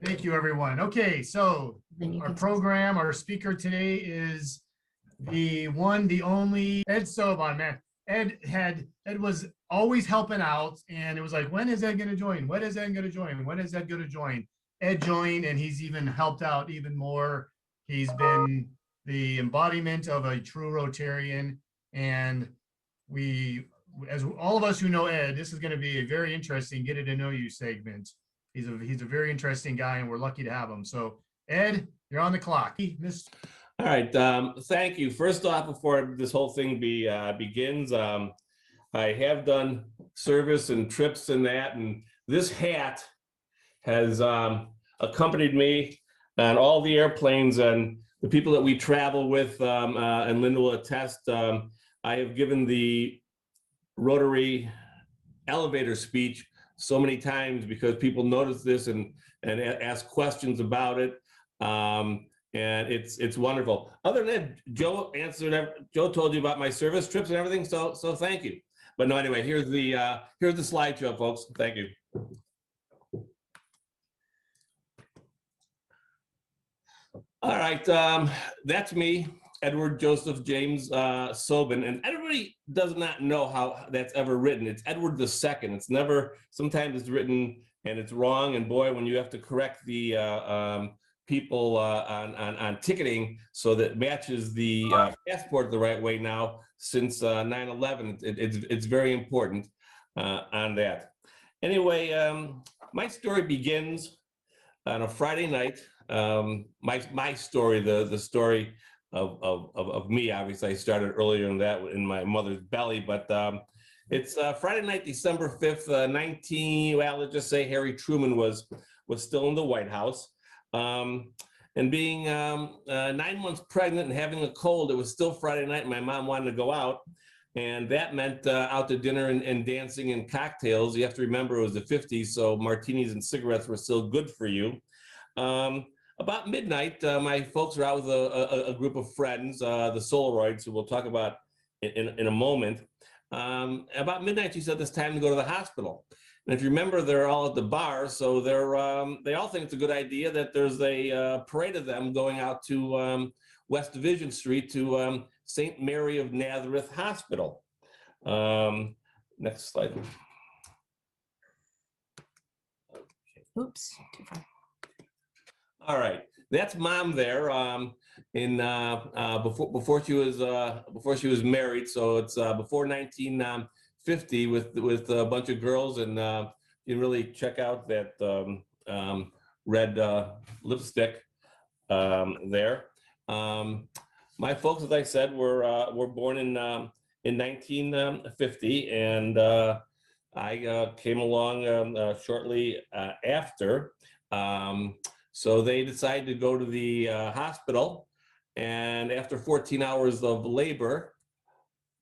Thank you, everyone. Okay, so our program, our speaker today is the one, the only Ed Sobon, man. Ed was always helping out, and it was like, when is Ed going to join? When is Ed going to join? When is Ed going to join? Ed joined, and he's even helped out even more. He's been the embodiment of a true Rotarian, and we, as all of us who know Ed, this is going to be a very interesting get to know you segment. He's a very interesting guy, and we're lucky to have him. So, Ed, you're on the clock. All right, thank you. First off, before this whole thing begins, I have done service and trips and that, and this hat has accompanied me on all the airplanes and the people that we travel with, and Linda will attest. I have given the Rotary elevator speech so many times because people notice this and ask questions about it. And it's wonderful. Other than that, Joe answered. Joe told you about my service trips and everything. So thank you. But no, anyway, here's the slideshow, folks. Thank you. All right, that's me, Edward Joseph James Sobon, and everybody does not know how that's ever written. It's Edward II. It's never. Sometimes it's written and it's wrong. And boy, when you have to correct the people on ticketing so that matches the passport the right way now, since 9/11, it's very important on that. Anyway, my story begins on a Friday night. My story, the story of me, obviously I started earlier than that in my mother's belly, but it's Friday night, December 5th, let's just say Harry Truman was still in the White House. And being 9 months pregnant and having a cold, it was still Friday night. My mom wanted to go out, and that meant out to dinner and dancing and cocktails. You have to remember it was the 50s, so martinis and cigarettes were still good for you. About midnight, my folks were out with a group of friends, the Solaroids, who we'll talk about in a moment. About midnight, she said it's time to go to the hospital. And if you remember, they're all at the bar, so they all think it's a good idea that there's a parade of them going out to West Division Street to St. Mary of Nazareth Hospital. Next slide. Oops, too far. All right, that's mom there. Before she was married, so it's before 1950 with a bunch of girls, and you can really check out that red lipstick there. My folks, as I said, were born in 1950, and I came along shortly after. So they decided to go to the hospital, and after 14 hours of labor,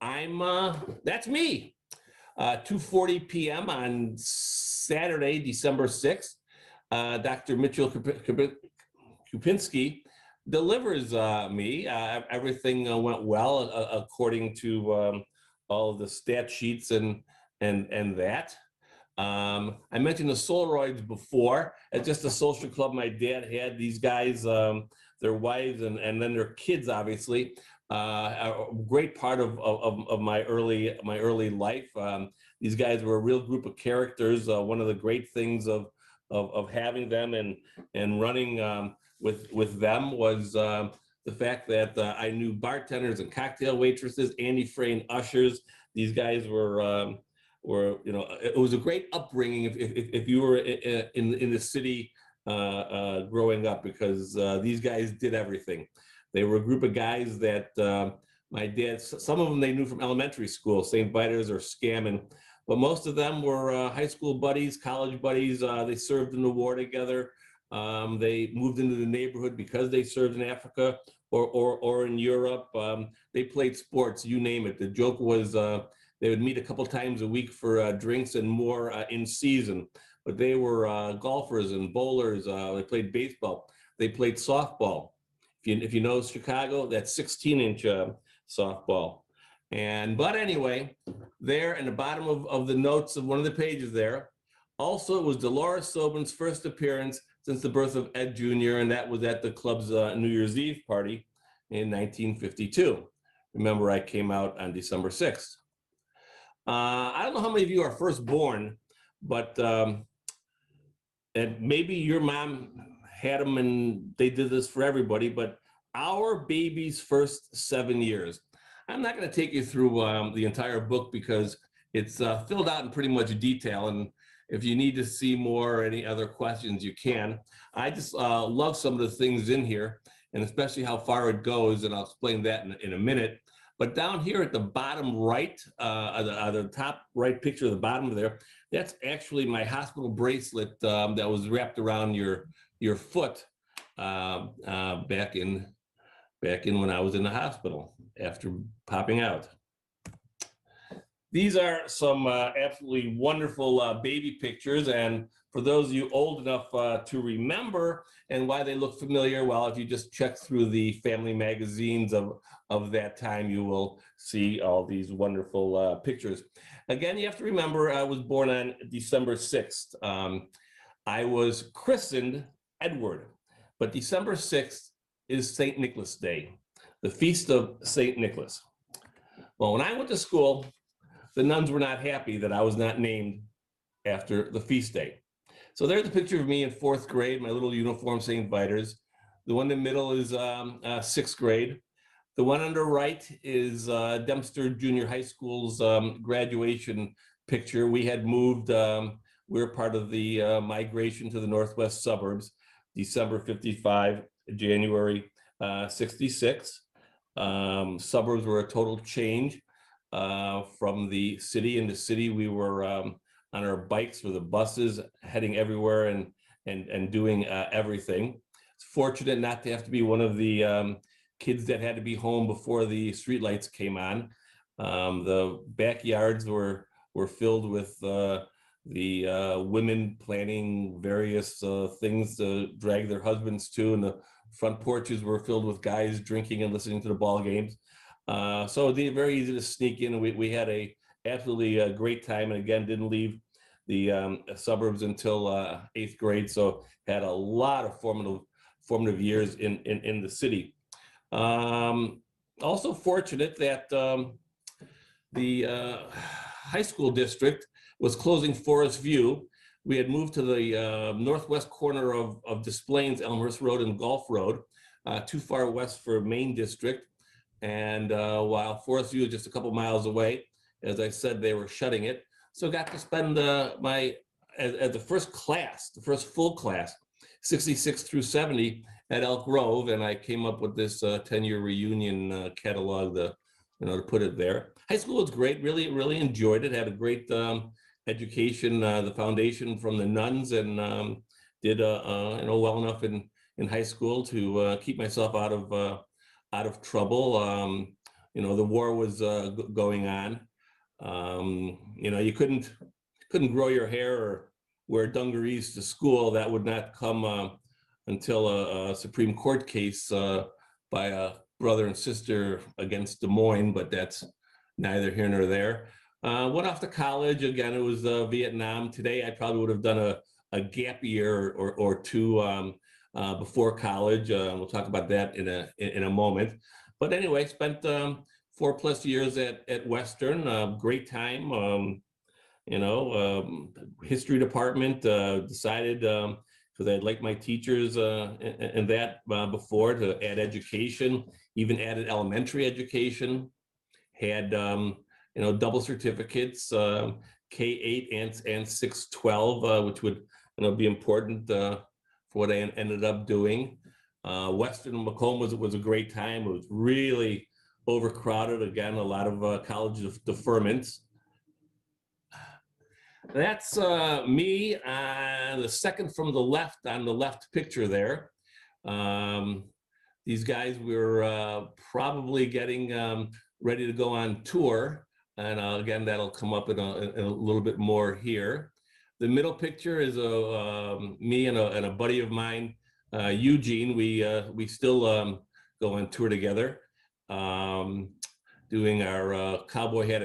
that's me. 2:40 p.m. on Saturday, December 6th, Dr. Mitchell Kupinski delivers me. Everything went well according to all of the stat sheets and that. I mentioned the Solaroids before. It's just a social club my dad had. These guys, their wives and then their kids, obviously, a great part of my early life. These guys were a real group of characters. One of the great things of having them and running with them was the fact that I knew bartenders and cocktail waitresses, Andy Frey and ushers. These guys were it was a great upbringing if you were in the city growing up, because these guys did everything. They were a group of guys that my dad, some of them they knew from elementary school, St. Vitus or Scammon, but most of them were high school buddies, college buddies. They served in the war together. They moved into the neighborhood because they served in Africa or in Europe. They played sports, you name it. The joke was they would meet a couple times a week for drinks and more in season. But they were golfers and bowlers. They played baseball. They played softball. If you know Chicago, that's 16-inch softball. But anyway, there in the bottom of the notes of one of the pages there, also it was Dolores Sobon's first appearance since the birth of Ed Jr., and that was at the club's New Year's Eve party in 1952. Remember, I came out on December 6th. I don't know how many of you are firstborn, but and maybe your mom had them and they did this for everybody, but our baby's first 7 years. I'm not going to take you through the entire book because it's filled out in pretty much detail. And if you need to see more or any other questions, you can. I just love some of the things in here, and especially how far it goes, and I'll explain that in a minute. But down here at the bottom right, the top right picture of the bottom there, that's actually my hospital bracelet that was wrapped around your foot back in when I was in the hospital after popping out. These are some absolutely wonderful baby pictures, and for those of you old enough to remember and why they look familiar, well, if you just check through the family magazines of that time, you will see all these wonderful pictures. Again, you have to remember I was born on December 6th. I was christened Edward, but December 6th is St. Nicholas Day, the feast of St. Nicholas. Well, when I went to school, the nuns were not happy that I was not named after the feast day. So there's a picture of me in 4th grade, my little uniform, St. Vitus. The one in the middle is 6th grade. The one on the right is Dempster Junior High School's graduation picture. We had moved, we were part of the migration to the northwest suburbs, December 55, January 66. Suburbs were a total change from the city. In the city, we were on our bikes or the buses, heading everywhere and doing everything. It's fortunate not to have to be one of the kids that had to be home before the streetlights came on. The backyards were filled with the women planning various things to drag their husbands to, and the front porches were filled with guys drinking and listening to the ball games. So it's very easy to sneak in. We had a absolutely great time, and again, didn't leave the suburbs until 8th grade. So had a lot of formative years in the city. Also fortunate that the high school district was closing Forest View. We had moved to the northwest corner of Des Plaines, Elmhurst Road and Gulf Road, too far west for Main District. And while Forest View is just a couple miles away, as I said, they were shutting it. So got to spend as the first class, the first full class, 66 through 70 at Elk Grove, and I came up with this 10-year reunion catalog to put it there. High school was great, really enjoyed it, had a great education, the foundation from the nuns, and did well enough in high school to keep myself out of trouble. The war was going on. You couldn't grow your hair or wear dungarees to school. That would not come until a Supreme Court case by a brother and sister against Des Moines, but that's neither here nor there. Went off to college. Again, it was Vietnam. Today, I probably would have done a gap year or two before college. We'll talk about that in a moment. But anyway, spent 4+ years at Western. Great time. History department, decided because I'd like my teachers and that before to add education, even added elementary education, had double certificates, K-8 and 612, which would be important for what I ended up doing. Western and Macomb was a great time. It was really overcrowded. Again, a lot of college deferments. That's me, the second from the left on the left picture there. These guys were probably getting ready to go on tour. And again, that'll come up in a little bit more here. The middle picture is me and a buddy of mine, Eugene. We still go on tour together. Doing our cowboy hat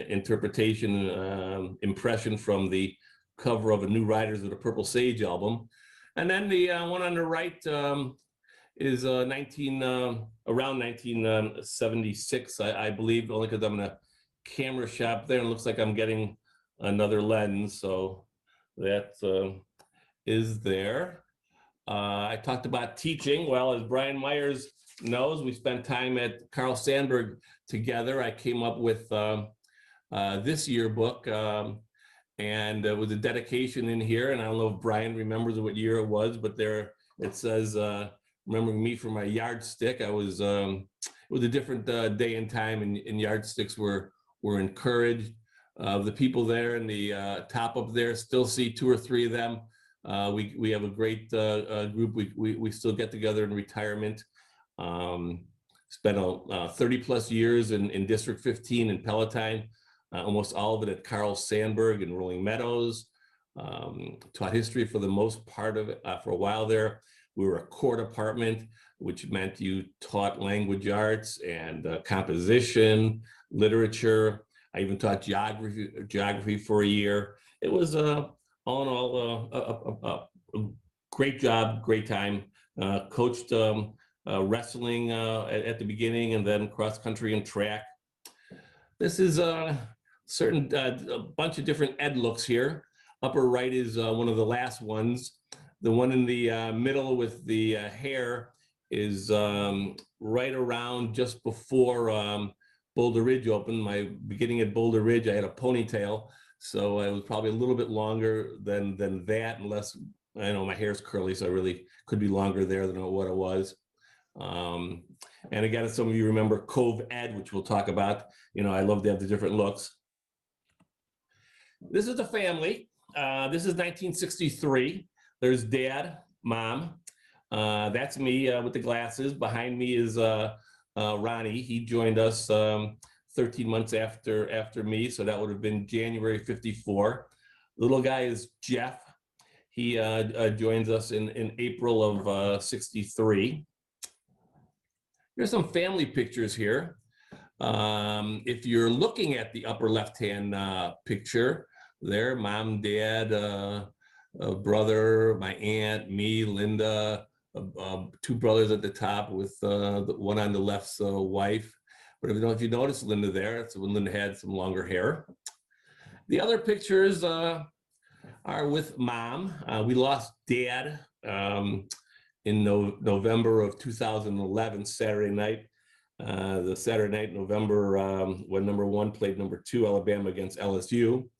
interpretation impression from the cover of a New Riders of the Purple Sage album. And then the one on the right is around 1976, I believe, only because I'm in a camera shop there, and it looks like I'm getting another lens, so that is there. I talked about teaching. Well, as Brian Myers knows, we spent time at Carl Sandburg together. I came up with this yearbook, and with a dedication in here, and I don't know if Brian remembers what year it was, but there it says, remembering me for my yardstick. I was, it was a different day and time, and yardsticks were encouraged. The people there in the top up there, still see 2 or 3 of them. We have a great group. We still get together in retirement. Spent 30 plus years in District 15 in Palatine, almost all of it at Carl Sandburg in Rolling Meadows. Taught history for the most part of it for a while there. We were a core department, which meant you taught language arts and composition, literature. I even taught geography for a year. It was all in all a great job, great time. Coached wrestling at the beginning, and then cross country and track. This is a bunch of different ed looks here. Upper right is one of the last ones. The one in the middle with the hair is right around just before Boulder Ridge opened. My beginning at Boulder Ridge, I had a ponytail, so I was probably a little bit longer than that, unless, I know my hair's curly, so I really could be longer there than what it was. And again, some of you remember Cove Ed, which we'll talk about. You know, I love to have the different looks. This is the family. This is 1963. There's Dad, Mom. That's me with the glasses. Behind me is Ronnie. He joined us 13 months after me, so that would have been January '54. Little guy is Jeff. He joins us in April of '63. Here's some family pictures here. If you're looking at the upper left-hand picture there, Mom, Dad, brother, my aunt, me, Linda, 2 brothers at the top with the one on the left's wife. But if you notice Linda there, that's when Linda had some longer hair. The other pictures are with Mom. We lost Dad in November of 2011, Saturday night. The Saturday night, November, when #1 played #2, Alabama against LSU.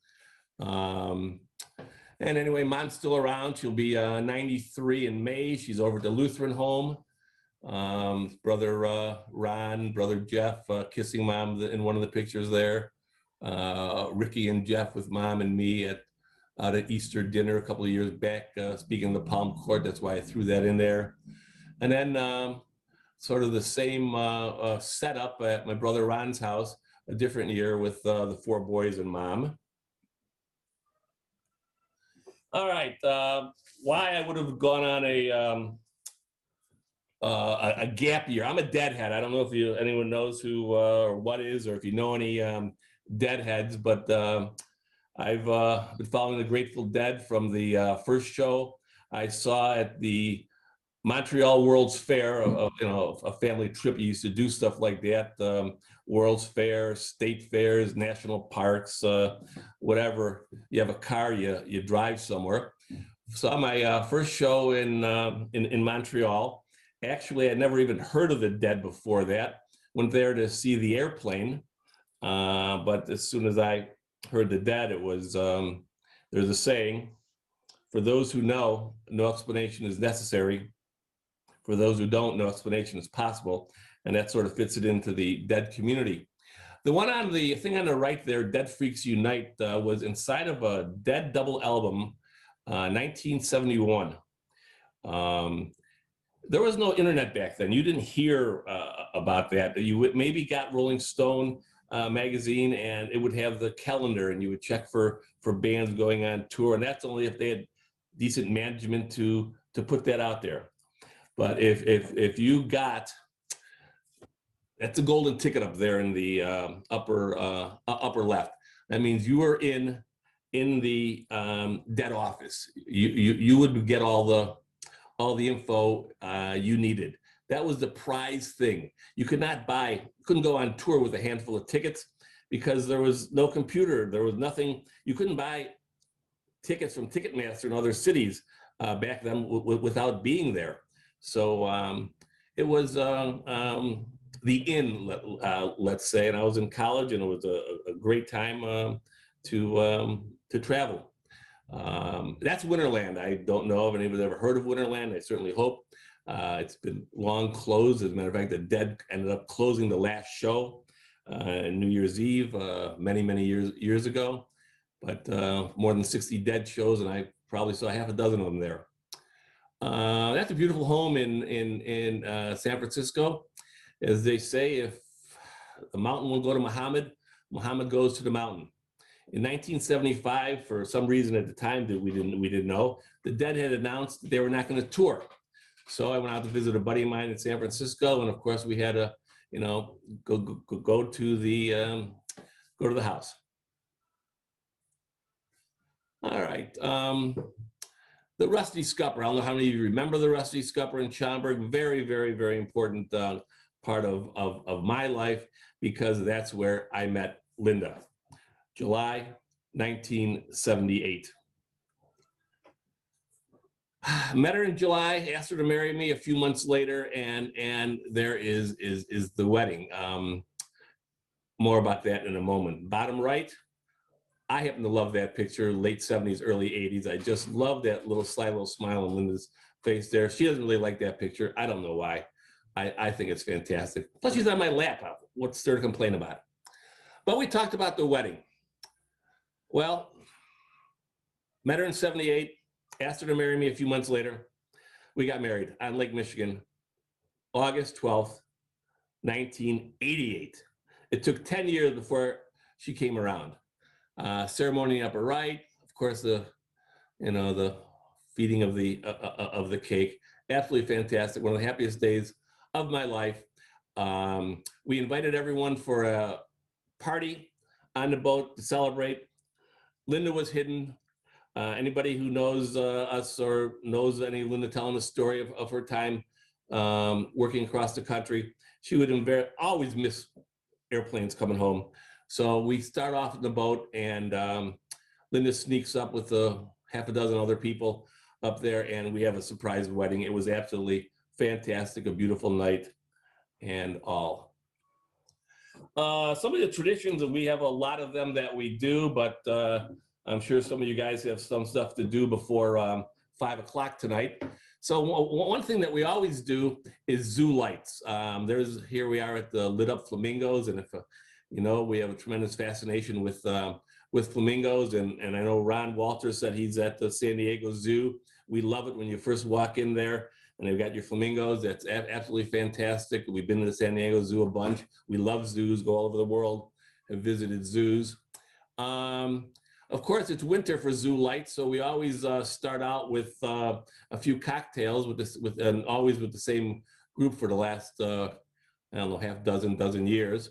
And anyway, Mom's still around. She'll be 93 in May. She's over at the Lutheran home. Brother Ron, brother Jeff kissing Mom in one of the pictures there. Ricky and Jeff with Mom and me out at Easter dinner a couple of years back, speaking of the Palm Court. That's why I threw that in there. And then sort of the same setup at my brother Ron's house, a different year with the 4 boys and Mom. All right, why I would have gone on a gap year. I'm a deadhead. I don't know if anyone knows who or what is, or if you know any deadheads, but I've been following the Grateful Dead from the first show I saw at the Montreal World's Fair. You know, a family trip. You used to do stuff like that. World's Fair, state fairs, national parks, whatever. You have a car, you drive somewhere. Saw my first show in Montreal. Actually, I'd never even heard of the Dead before that. Went there to see the Airplane, but as soon as I heard the Dead, it was, there's a saying, for those who know, no explanation is necessary. For those who don't, no explanation is possible. And that sort of fits it into the Dead community. The one on the thing on the right there, Dead Freaks Unite, was inside of a Dead double album, 1971. There was no internet back then. You didn't hear about that. You maybe got Rolling Stone magazine, and it would have the calendar, and you would check for bands going on tour, and that's only if they had decent management to put that out there. But if you got, that's a golden ticket up there in the upper left. That means you were in in the dead office. You would get all the info you needed. That was the prize thing. You couldn't go on tour with a handful of tickets because there was no computer. There was nothing. You couldn't buy tickets from Ticketmaster in other cities back then without being there. So it was the inn, let's say, and I was in college, and it was a great time to travel. That's Winterland. I don't know if anybody's ever heard of Winterland. I certainly hope. It's been long closed. As a matter of fact, the Dead ended up closing the last show New Year's Eve many years ago. But more than 60 Dead shows, and I probably saw half a dozen of them there. That's a beautiful home in San Francisco. As they say, if the mountain will go to Muhammad, Muhammad goes to the mountain. In 1975, for some reason at the time that we didn't know, the Dead had announced that they were not going to tour. So I went out to visit a buddy of mine in San Francisco, and of course we had to, go to the house. All right. The Rusty Scupper. I don't know how many of you remember the Rusty Scupper in Schaumburg. Very important part of my life, because that's where I met Linda. July 1978. Met her in July, asked her to marry me a few months later, and there is the wedding. More about that in a moment. Bottom right, I happen to love that picture, late 70s, early 80s. I just love that little sly little smile on Linda's face there. She doesn't really like that picture. I don't know why. I think it's fantastic. Plus, she's on my lap. What's there to complain about? But we talked about the wedding. Well, met her in 78, asked her to marry me a few months later. We got married on Lake Michigan, August 12th, 1988. It took 10 years before she came around. Ceremony upper right, of course, the feeding of the cake. Absolutely fantastic. One of the happiest days of my life. We invited everyone for a party on the boat to celebrate. Linda was hidden. Anybody who knows us or knows any Linda telling the story of her time working across the country, she would always miss airplanes coming home. So we start off in the boat, and Linda sneaks up with half a dozen other people up there, and we have a surprise wedding. It was absolutely fantastic, a beautiful night and all. Some of the traditions, and we have a lot of them that we do, but I'm sure some of you guys have some stuff to do before 5 o'clock tonight. So one thing that we always do is zoo lights. Here we are at the Lit Up Flamingos, and if we have a tremendous fascination with flamingos, and I know Ron Walter said he's at the San Diego Zoo. We love it when you first walk in there and they've got your flamingos. That's absolutely fantastic. We've been to the San Diego Zoo a bunch. We love zoos, go all over the world, have visited zoos. Of course, it's winter for zoo lights, so we always start out with a few cocktails and always with the same group for the last half dozen years.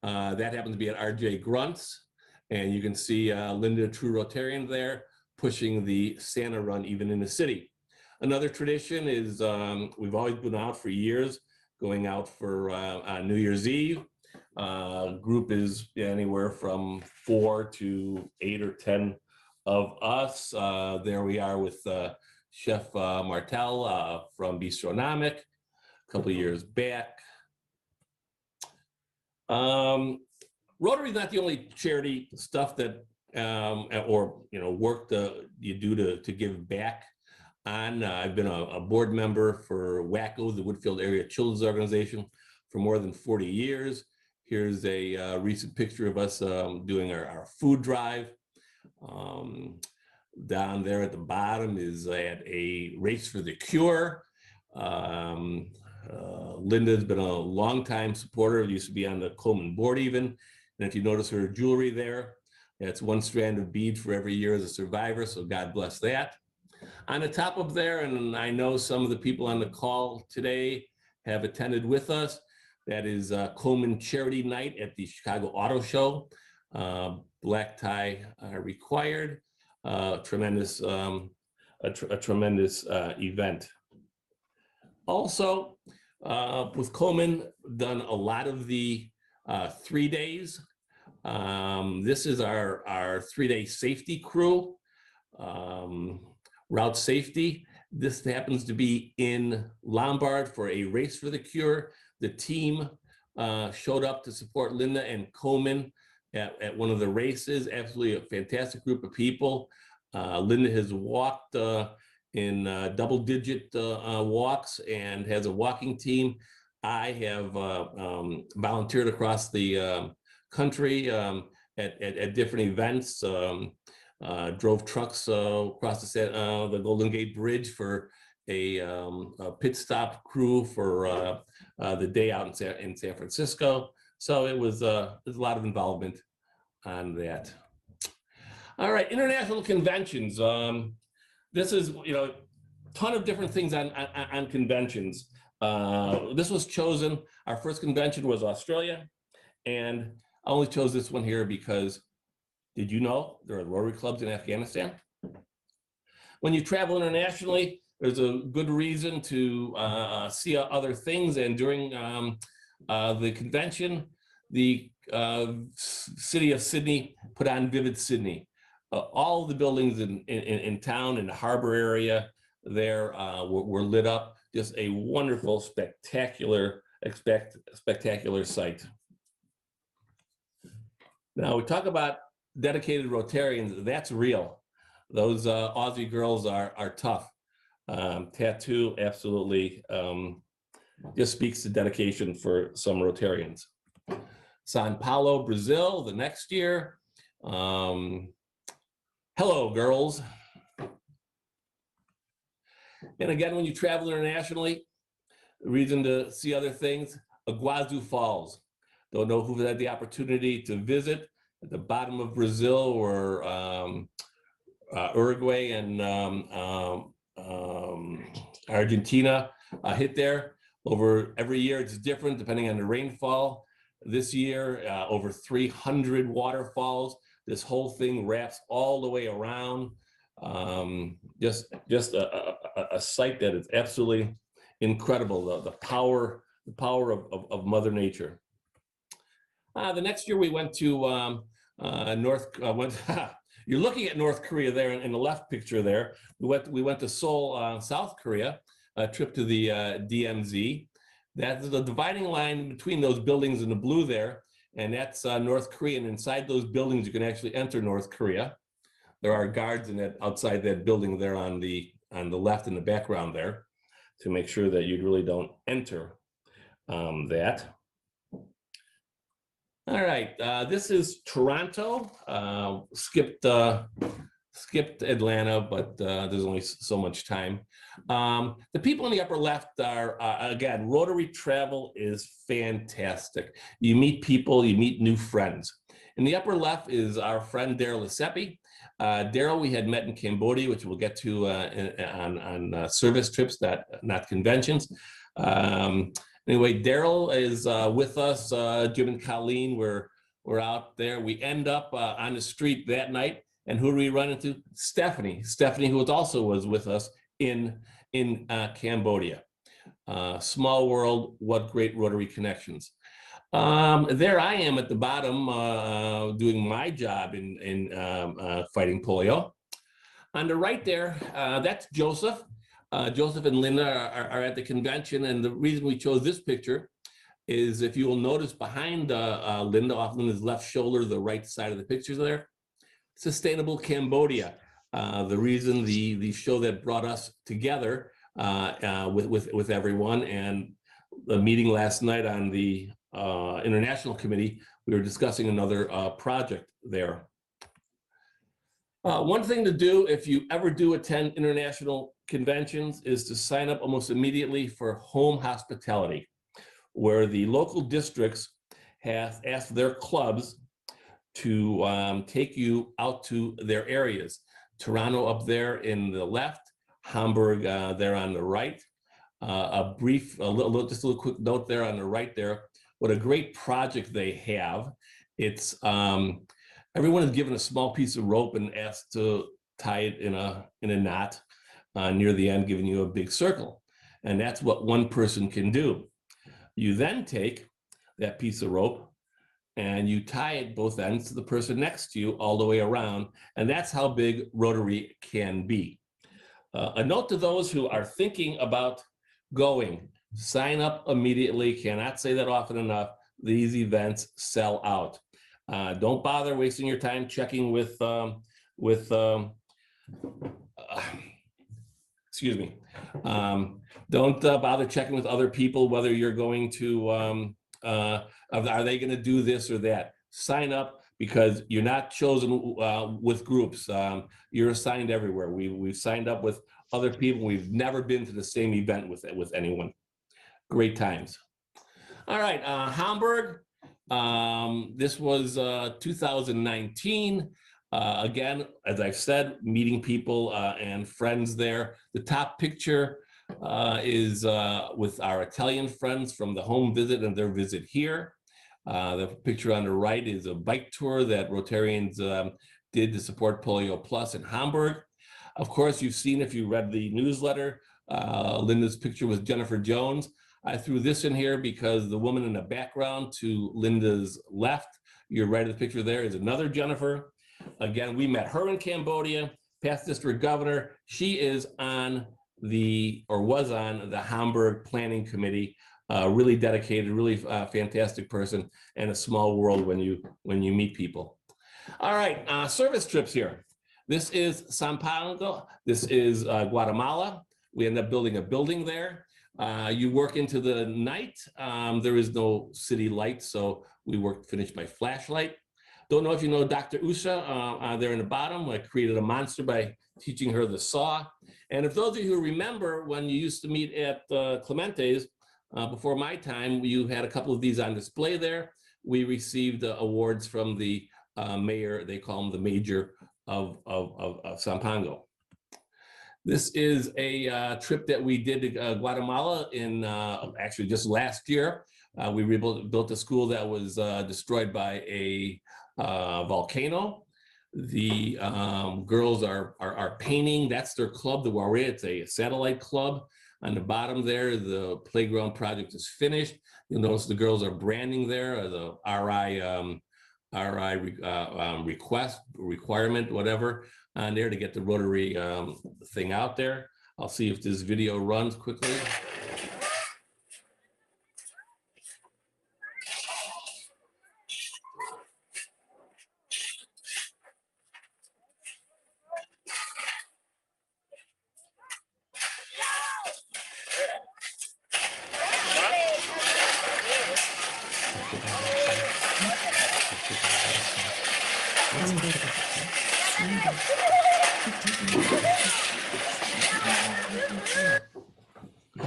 That happens to be at RJ Grunt's, and you can see Linda, True Rotarian, there pushing the Santa run even in the city. Another tradition is we've always been out for years, going out for New Year's Eve. Group is anywhere from 4 to 8 or 10 of us. There we are with Chef Martel from Bistronomic a couple of years back. Rotary is not the only charity stuff that work you do to give back on. I've been a board member for WACO, the Woodfield Area Children's Organization, for more than 40 years. Here's a recent picture of us doing our food drive. Down there at the bottom is at a Race for the Cure. Linda's been a longtime supporter, used to be on the Coleman board even. And if you notice her jewelry there, that's one strand of bead for every year as a survivor, so God bless that. On the top of there, and I know some of the people on the call today have attended with us, that is Coleman Charity Night at the Chicago Auto Show. black tie required. Tremendous, a tremendous event. Also, with Coleman, done a lot of the 3 days. This is our 3-day safety crew, route safety. This happens to be in Lombard for a race for the cure. The team showed up to support Linda and Coleman at one of the races. Absolutely a fantastic group of people. Linda has walked in double-digit walks and has a walking team. I have volunteered across the country at different events. Drove trucks across the Golden Gate Bridge for a pit stop crew for the day out in San Francisco. So there's a lot of involvement on that. All right, international conventions. This is, a ton of different things on conventions. This was chosen, our first convention was Australia, and I only chose this one here because, did you know there are Rotary clubs in Afghanistan? When you travel internationally, there's a good reason to see other things, and during the convention, the city of Sydney put on Vivid Sydney. All the buildings in town, in the harbor area there were lit up. Just a wonderful, spectacular sight. Now we talk about dedicated Rotarians. That's real. Those Aussie girls are tough. Tattoo absolutely just speaks to dedication for some Rotarians. Sao Paulo, Brazil, the next year. Hello, girls. And again, when you travel internationally, reason to see other things, Iguazu Falls. Don't know who had the opportunity to visit. At the bottom of Brazil, or Uruguay and Argentina hit there. Over every year, it's different depending on the rainfall. This year, over 300 waterfalls. This whole thing wraps all the way around. Just a sight that is absolutely incredible. The power of Mother Nature. The next year we went to you're looking at North Korea there in the left picture there. We went to Seoul, South Korea, a trip to the DMZ. That's the dividing line between those buildings in the blue there, and that's North Korea. And inside those buildings, you can actually enter North Korea. There are guards outside that building there on the left in the background there to make sure that you really don't enter that. All right, this is Toronto. Skipped Atlanta, but there's only so much time. The people in the upper left are, again, Rotary travel is fantastic. You meet people, you meet new friends. In the upper left is our friend Daryl Lesepi. Daryl we had met in Cambodia, which we'll get to on service trips, not conventions. Anyway, Daryl is with us. Jim and Colleen, we're out there. We end up on the street that night, and who do we run into? Stephanie, who also was with us in Cambodia. Small world, what great Rotary connections. There I am at the bottom doing my job in fighting polio. On the right there, that's Joseph. Joseph and Linda are at the convention, and the reason we chose this picture is, if you will notice behind Linda, off Linda's left shoulder, the right side of the picture there, Sustainable Cambodia. The reason the show that brought us together with everyone, and the meeting last night on the International Committee, we were discussing another project there. One thing to do if you ever do attend international conventions is to sign up almost immediately for home hospitality, where the local districts have asked their clubs to take you out to their areas. Toronto up there in the left, Hamburg there on the right. Just a little quick note there on the right there. What a great project they have. It's Everyone is given a small piece of rope and asked to tie it in a knot near the end, giving you a big circle. And that's what one person can do. You then take that piece of rope and you tie it both ends to the person next to you all the way around. And that's how big Rotary can be. A note to those who are thinking about going, sign up immediately. Cannot say that often enough. These events sell out. Don't bother wasting your time checking with excuse me. Don't bother checking with other people whether you're going to, are they going to do this or that? Sign up, because you're not chosen with groups. You're assigned everywhere. We've signed up with other people. We've never been to the same event with anyone. Great times. All right, Hamburg. This was 2019. Again, as I've said, meeting people and friends there. The top picture is with our Italian friends from the home visit and their visit here. The picture on the right is a bike tour that Rotarians did to support Polio Plus in Hamburg. Of course, you've seen, if you read the newsletter, Linda's picture with Jennifer Jones. I threw this in here because the woman in the background to Linda's left, your right of the picture there, is another Jennifer. Again, we met her in Cambodia, past district governor. She is on the, or was on the Hamburg Planning Committee. Really dedicated, really fantastic person, and a small world when you meet people. All right, service trips here. This is Zampango. This is Guatemala. We end up building a building there. You work into the night. There is no city light, so we finished by flashlight. Don't know if you know Dr. Usha there in the bottom. I created a monster by teaching her the saw. And if those of you who remember when you used to meet at Clemente's, before my time, you had a couple of these on display there. We received awards from the mayor, they call him the major of Zampango. This is a trip that we did to Guatemala in actually just last year. We built a school that was destroyed by a volcano. The girls are painting. That's their club, the Ware. It's a satellite club. On the bottom there, the playground project is finished. You'll notice the girls are branding there, the requirement, whatever, on there to get the Rotary thing out there. I'll see if this video runs quickly.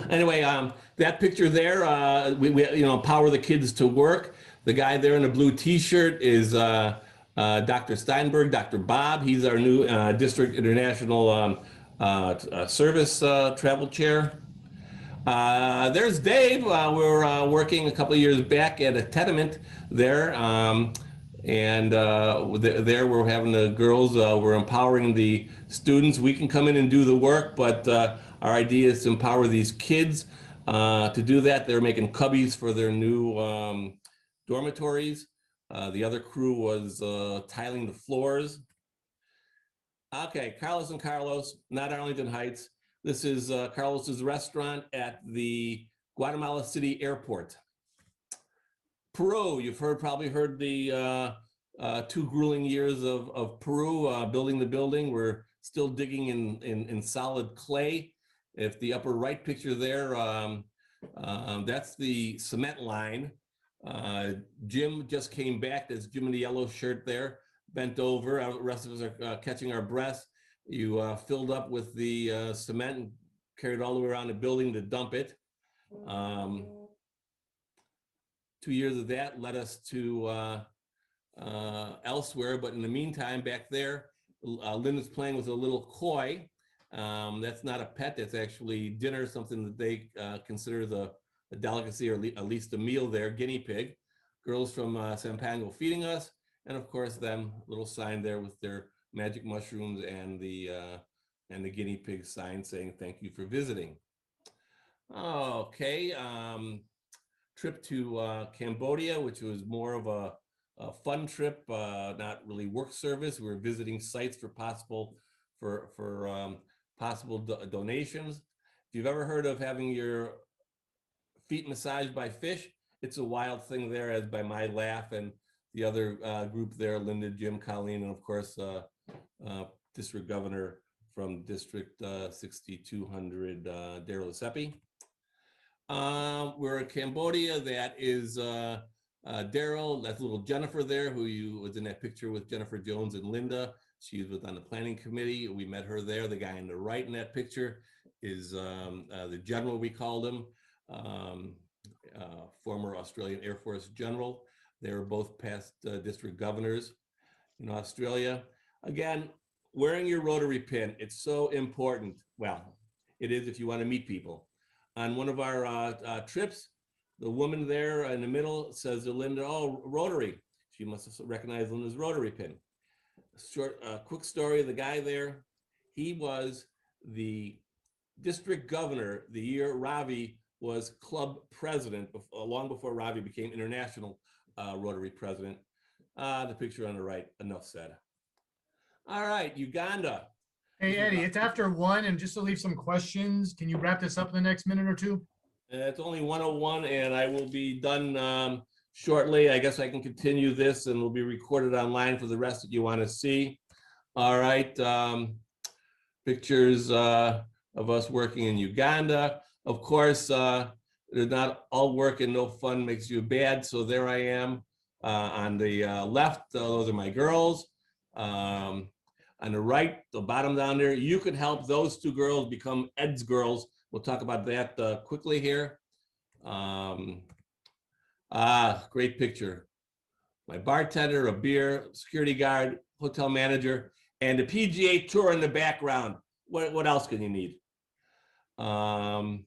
Anyway, that picture there, we empower the kids to work. The guy there in the blue T-shirt is Dr. Steinberg, Dr. Bob. He's our new district international service travel chair. There's Dave. We're working a couple of years back at a tenement there. There we're having the girls, we're empowering the students. We can come in and do the work, but our idea is to empower these kids. To do that, they're making cubbies for their new dormitories. The other crew was tiling the floors. Okay, Carlos and Carlos, not Arlington Heights. This is Carlos's restaurant at the Guatemala City Airport. Peru, you've probably heard the 2 grueling years of Peru, building the building. We're still digging in solid clay. If the upper right picture there, that's the cement line. Jim just came back. There's Jim in the yellow shirt there, bent over. The rest of us are catching our breath. You filled up with the cement and carried all the way around the building to dump it. 2 years of that led us to elsewhere, but in the meantime, back there, Linda's playing with a little koi. That's not a pet, that's actually dinner, something that they consider a delicacy, or at least a meal there, guinea pig. Girls from Zampango feeding us, And of course, them little sign there with their magic mushrooms and the guinea pig sign saying thank you for visiting. Okay, trip to Cambodia, which was more of a fun trip, not really work service. We were visiting sites for possible donations. If you've ever heard of having your feet massaged by fish, it's a wild thing there, as by my laugh and the other group there, Linda, Jim, Colleen, and of course, District Governor from District 6200, Daryl Lassepi. We're in Cambodia. That is Daryl. That's little Jennifer there, who was in that picture with Jennifer Jones and Linda. She was on the planning committee. We met her there. The guy on the right in that picture is the general, we called him, former Australian Air Force general. They were both past district governors in Australia. Again, wearing your rotary pin, it's so important. Well, it is if you want to meet people. On one of our trips, the woman there in the middle says to Linda, "Oh, Rotary." She must have recognized Linda's Rotary pin. Short, quick story of the guy there. He was the district governor the year Ravi was club president, long before Ravi became international Rotary president. The picture on the right, enough said. All right, Uganda. Hey, Eddie, it's after 1, and just to leave some questions, can you wrap this up in the next minute or two? It's only 1:01, and I will be done shortly. I guess I can continue this, and will be recorded online for the rest that you want to see. All right, pictures of us working in Uganda. Of course, there's not all work and no fun makes you bad. So there I am on the left. Those are my girls. On the right, the bottom down there, you could help those two girls become Ed's girls. We'll talk about that quickly here. Great picture. My bartender, a beer, security guard, hotel manager, and the PGA Tour in the background. What else can you need? All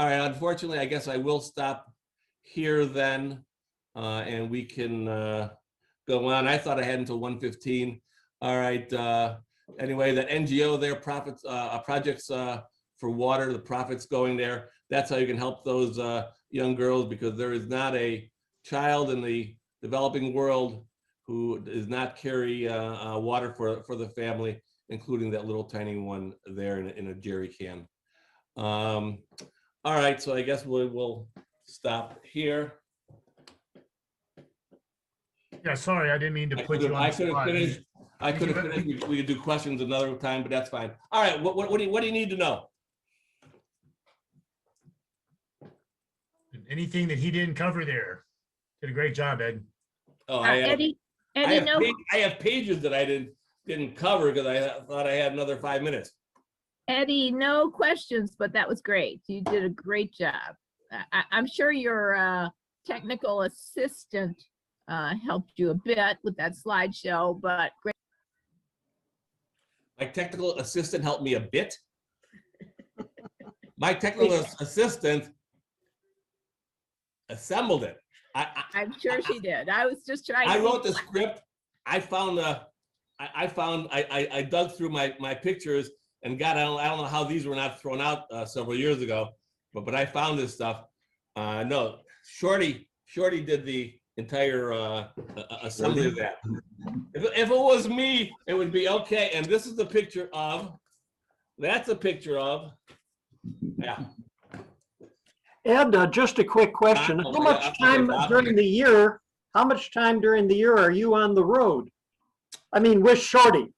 right, unfortunately, I guess I will stop here then, and we can go on. I thought I had until 1:15. All right. Anyway, that NGO there, profits, projects for water, the profits going there. That's how you can help those young girls, because there is not a child in the developing world who does not carry water for the family, including that little tiny one there in a jerry can. All right, so I guess we'll stop here. Yeah, sorry, I didn't mean to put you on the spot. I could have finished. We could do questions another time, but that's fine. All right, what do you need to know? Anything that he didn't cover there. Did a great job, Ed. Oh, Eddie, I have pages that I didn't cover because I thought I had another 5 minutes. Eddie, no questions, but that was great. You did a great job. I'm sure your technical assistant helped you a bit with that slideshow, but great. My technical assistant helped me a bit. My technical assistant assembled it. I'm sure she did. I was just trying to. I wrote the script. I dug through my pictures and I don't know how these were not thrown out several years ago, but I found this stuff. No, Shorty did the entire assembly of that. If it was me, it would be okay. And this is the picture of, that's a picture of, yeah. Ed, just a quick question. How much time during the year are you on the road? I mean, with Shorty?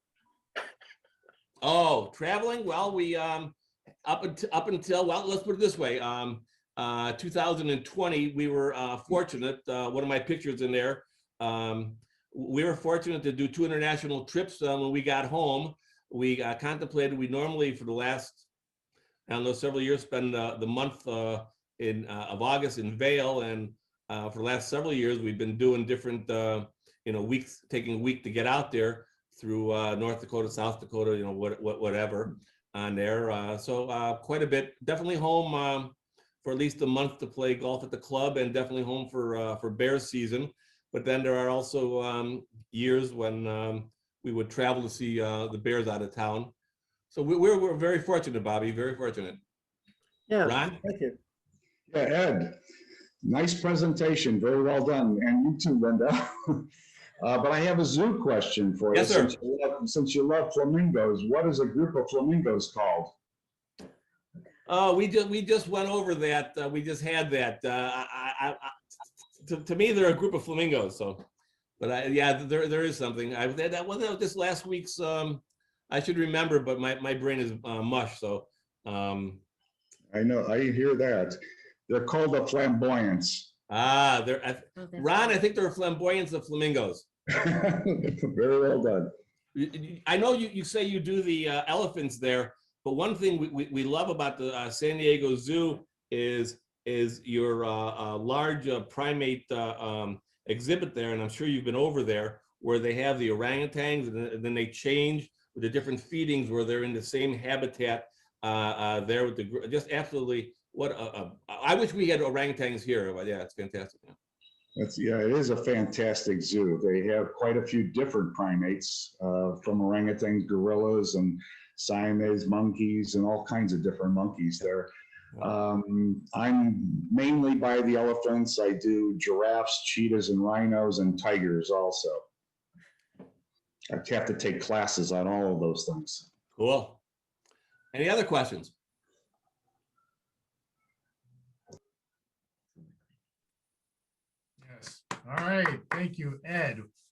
Oh, traveling? Well, we, up until, well, let's put it this way. 2020, we were fortunate, one of my pictures in there, we were fortunate to do 2 international trips when we got home. We contemplated, we normally for the last, I don't know, several years spend the month of August in Vail, and for the last several years we've been doing different weeks, taking a week to get out there through North Dakota, South Dakota, whatever on there. So quite a bit. Definitely home for at least a month to play golf at the club, and definitely home for bear season. but then there are also years when we would travel to see the Bears out of town. So we're very fortunate, Bobby, very fortunate. Yeah, Ron? thank you. Yeah, Ed, nice presentation, very well done, and you too, Linda. But I have a zoo question for you. Yes, sir. Since you love flamingos, what is a group of flamingos called? We just went over that. We just had that. To me, they're a group of flamingos. So, but yeah, there is something. That was just last week's. I should remember, but my brain is mush. So. I know, I hear that. They're called the flamboyants. They're Ron. I think they're flamboyants of flamingos. Very well done. I know you say you do the elephants there, but one thing we love about the San Diego Zoo is your large primate exhibit there, and I'm sure you've been over there, where they have the orangutans, and then they change with the different feedings where they're in the same habitat there with the just absolutely what I wish we had orangutans here, but yeah, it's fantastic. Yeah, it is a fantastic zoo. They have quite a few different primates, from orangutans, gorillas, and Siamese monkeys, and all kinds of different monkeys there. I'm mainly by the elephants. I do giraffes, cheetahs, and rhinos, and tigers also. I have to take classes on all of those things. Cool. Any other questions? Yes. All right. Thank you, Ed.